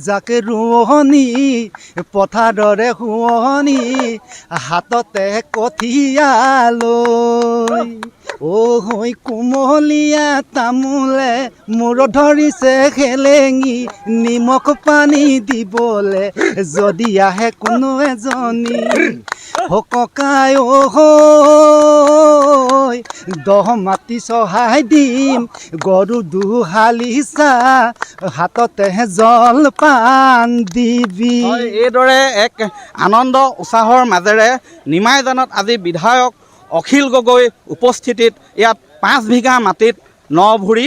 জাকে ৰোৱনী পথাৰৰে শুৱনি হাততে কঠিয়ালৈ হৈ কুমলীয়া তামোলে মূৰ ধৰিছে খেলেঙি নিমখ পানী দিবলে যদি আহে কোনো এজনী ককাই দহ মাটি চহাই দিম গৰু দুহালি চাহ হাততে জলপান দিবি। এইদৰে এক আনন্দ উৎসাহৰ মাজেৰে নিমাইজানত আজি বিধায়ক অখিল গগৈ উপস্থিতিত ইয়াত 5 বিঘা মাটিত 9 ভুৰি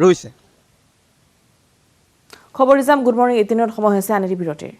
ৰুইছে। খবৰ গুড মৰ্ণিং 18 সময় হৈছে আনেৰি বিৰতিৰ।